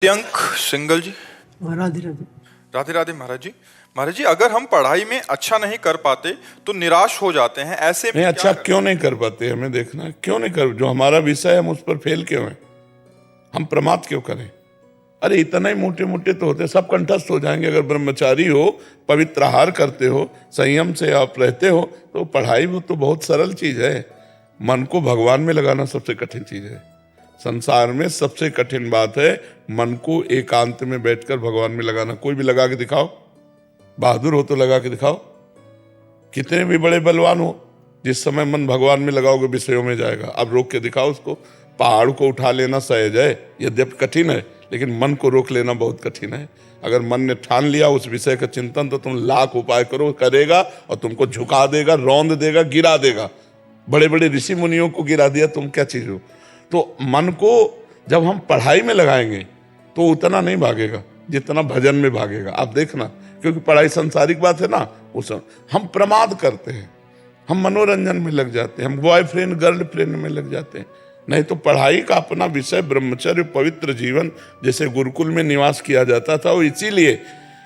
Priyank single जी। राधे राधे। राधे राधे महाराज जी। महाराज जी, अगर हम पढ़ाई में अच्छा नहीं कर पाते तो निराश हो जाते हैं, ऐसे में नहीं, क्या अच्छा करें? क्यों नहीं कर पाते? हमें देखना है क्यों नहीं कर, जो हमारा विषय है हम उस पर फेल क्यों है, हम प्रमाद क्यों करें? अरे इतना ही मोटे मोटे तो होते, सब कंठस्थ हो जाएंगे। अगर ब्रह्मचारी हो, पवित्र आहार करते हो, संयम से आप रहते हो, तो पढ़ाई वो तो बहुत सरल चीज है। मन को भगवान में लगाना सबसे कठिन चीज है। संसार में सबसे कठिन बात है मन को एकांत में बैठकर भगवान में लगाना। कोई भी लगा के दिखाओ, बहादुर हो तो लगा के दिखाओ। कितने भी बड़े बलवान हो, जिस समय मन भगवान में लगाओगे विषयों में जाएगा। अब रोक के दिखाओ उसको। पहाड़ को उठा लेना सहज है, यद्यपि कठिन है, लेकिन मन को रोक लेना बहुत कठिन है। अगर मन ने ठान लिया उस विषय का चिंतन, तो तुम लाख उपाय करो, करेगा और तुमको झुका देगा, रौंद देगा, गिरा देगा। बड़े बड़े ऋषि मुनियों को गिरा दिया, तुम क्या चीज हो? तो मन को जब हम पढ़ाई में लगाएंगे तो उतना नहीं भागेगा जितना भजन में भागेगा। आप देखना, क्योंकि पढ़ाई सांसारिक बात है ना, उस हम प्रमाद करते हैं, हम मनोरंजन में लग जाते हैं, हम बॉयफ्रेंड गर्लफ्रेंड में लग जाते हैं। नहीं तो पढ़ाई का अपना विषय ब्रह्मचर्य, पवित्र जीवन, जैसे गुरुकुल में निवास किया जाता था, वो इसीलिए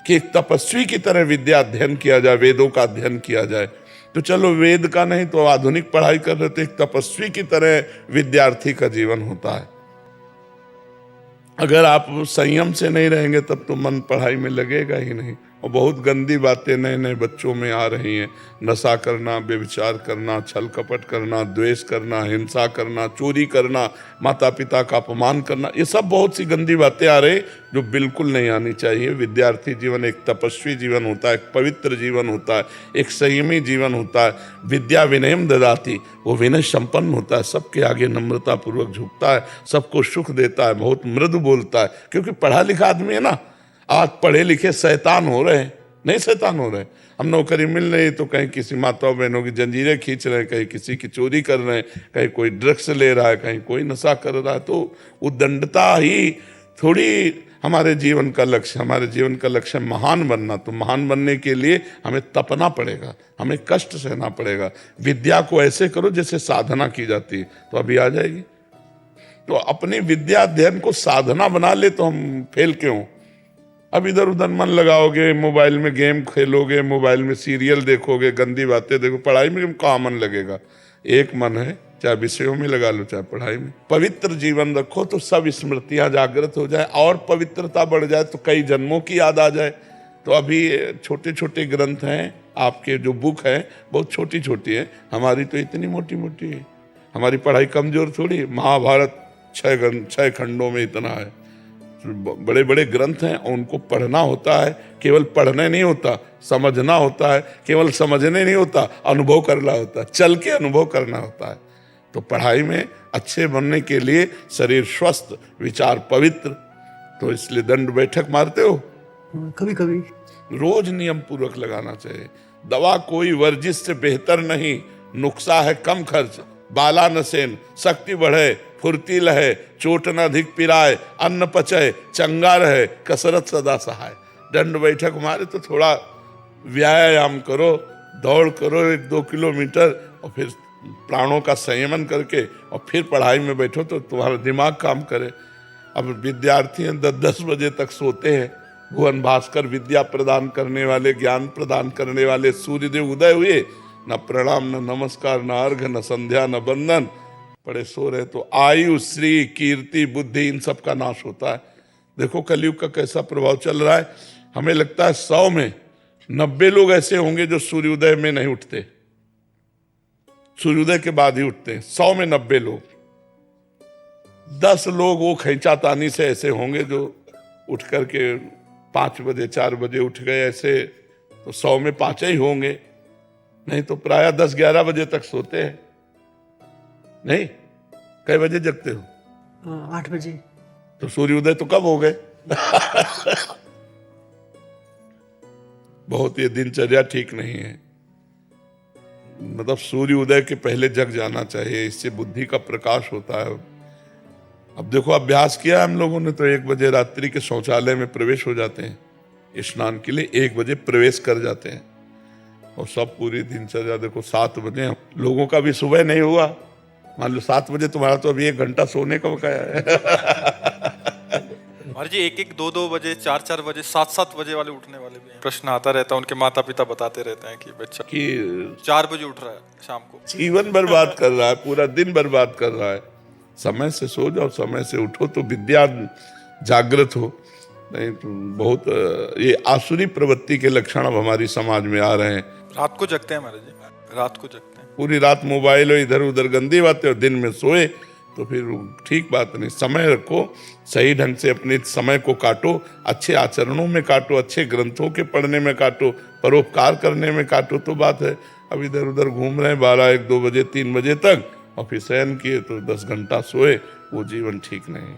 कि एक तपस्वी की तरह विद्या अध्ययन किया जाए, वेदों का अध्ययन किया जाए। तो चलो वेद का नहीं तो आधुनिक पढ़ाई कर रहे, तो एक तपस्वी की तरह विद्यार्थी का जीवन होता है। अगर आप संयम से नहीं रहेंगे तब तो मन पढ़ाई में लगेगा ही नहीं। और बहुत गंदी बातें नए नए बच्चों में आ रही हैं। नशा करना, व्यभिचार करना, छल कपट करना, द्वेष करना, हिंसा करना, चोरी करना, माता पिता का अपमान करना, ये सब बहुत सी गंदी बातें आ रही जो बिल्कुल नहीं आनी चाहिए। विद्यार्थी जीवन एक तपस्वी जीवन होता है, एक पवित्र जीवन होता है, एक संयमी जीवन होता है। विद्या विनयम ददाति, वो विनय संपन्न होता है, सबके आगे नम्रता पूर्वक झुकता है, सबको सुख देता है, बहुत मृदु बोलता है। क्योंकि पढ़ा लिखा आदमी है ना। आज पढ़े लिखे शैतान हो रहे हैं, नहीं शैतान हो रहे हैं। हम नौकरी मिल रही तो कहीं किसी माताओं बहनों की जंजीरें खींच रहे हैं, कहीं किसी की चोरी कर रहे हैं, कहीं कोई ड्रग्स ले रहा है, कहीं कोई नशा कर रहा है। तो उद्दंडता ही थोड़ी हमारे जीवन का लक्ष्य। हमारे जीवन का लक्ष्य महान बनना। तो महान बनने के लिए हमें तपना पड़ेगा, हमें कष्ट सहना पड़ेगा। विद्या को ऐसे करो जैसे साधना की जाती है, तो अभी आ जाएगी। तो अपनी विद्या अध्ययन को साधना बना ले तो हम फेल क्यों? अब इधर उधर मन लगाओगे, मोबाइल में गेम खेलोगे, मोबाइल में सीरियल देखोगे, गंदी बातें देखो, पढ़ाई में कहाँ मन लगेगा? एक मन है, चाहे विषयों में लगा लो चाहे पढ़ाई में। पवित्र जीवन रखो तो सब स्मृतियां जागृत हो जाए, और पवित्रता बढ़ जाए तो कई जन्मों की याद आ जाए। तो अभी छोटे छोटे ग्रंथ हैं, आपके जो बुक है बहुत छोटी छोटी है, हमारी तो इतनी मोटी मोटी है। हमारी पढ़ाई कमजोर थोड़ी। महाभारत 6 खंडों में इतना है। बड़े बड़े ग्रंथ हैं, उनको पढ़ना होता है। केवल पढ़ने नहीं होता, समझना होता है। केवल समझने नहीं होता, अनुभव करना होता है, चल के अनुभव करना होता है। तो पढ़ाई में अच्छे बनने के लिए शरीर स्वस्थ, विचार पवित्र, तो इसलिए दंड बैठक मारते हो? कभी कभी रोज नियम पूर्वक लगाना चाहिए। दवा कोई वर्जिश से बेहतर नहीं, नुक्सा है कम खर्च, बाला न सेन, शक्ति बढ़े, फुर्ती लहे, चोट न अधिक पिराए, अन्न पचे, चंगा रहे, कसरत सदा सहाय। दंड बैठक मारे तो थोड़ा व्यायाम करो, दौड़ करो 1-2 किलोमीटर, और फिर प्राणों का संयमन करके और फिर पढ़ाई में बैठो तो तुम्हारा दिमाग काम करे। अब विद्यार्थी 10-10 बजे तक सोते हैं। भुवन भास्कर विद्या प्रदान करने वाले, ज्ञान प्रदान करने वाले सूर्यदेव उदय हुए, न प्रणाम, न नमस्कार, न अर्घ, न संध्या, न बंदन, पड़े सो रहे। तो आयु, श्री, कीर्ति, बुद्धि, इन सब का नाश होता है। देखो कलयुग का कैसा प्रभाव चल रहा है। हमें लगता है 100 में 90 लोग ऐसे होंगे जो सूर्योदय में नहीं उठते, सूर्योदय के बाद ही उठते हैं। 100 में 90 लोग। 10 लोग वो खींचातानी से ऐसे होंगे जो उठ करके 5 बजे 4 बजे उठ गए ऐसे, तो 100 में 5 ही होंगे। नहीं तो प्रायः 10-11 बजे तक सोते हैं। नहीं, कई बजे जगते हो? 8 बजे। तो सूर्योदय तो कब हो गए? बहुत ये दिनचर्या ठीक नहीं है। मतलब सूर्योदय के पहले जग जाना चाहिए, इससे बुद्धि का प्रकाश होता है। अब देखो अभ्यास किया हम लोगों ने, तो 1 बजे रात्रि के शौचालय में प्रवेश हो जाते हैं स्नान के लिए, 1 बजे प्रवेश कर जाते हैं। और सब पूरी दिनचर्या देखो 7 बजे। लोगों का भी सुबह नहीं हुआ, मान लो 7 बजे, तुम्हारा तो अभी 1 घंटा सोने का बकाया है। नहीं। महाराज जी 1-1, 2-2 बजे, 4-4 बजे, 7-7 बजे वाले उठने वाले भी हैं। प्रश्न आता रहता है, उनके माता पिता बताते रहते हैं कि बच्चा कि 4 बजे उठ रहा है शाम को। जीवन बर्बाद कर रहा है, पूरा दिन बर्बाद कर रहा है। समय से सो जाओ, समय से उठो तो विद्या जागृत हो। नहीं तो बहुत ये आसुरी प्रवृत्ति के लक्षण अब हमारी समाज में आ रहे हैं। रात को जगते हैं महाराज जी, रात को जगते हैं। पूरी रात मोबाइल हो, इधर उधर गंदी बातें, और दिन में सोए तो फिर ठीक बात नहीं। समय रखो, सही ढंग से अपने समय को काटो, अच्छे आचरणों में काटो, अच्छे ग्रंथों के पढ़ने में काटो, परोपकार करने में काटो तो बात है। अब इधर उधर घूम रहे हैं 12-1-2 बजे 3 बजे तक, और फिर शयन किए तो 10 घंटा सोए, वो जीवन ठीक नहीं।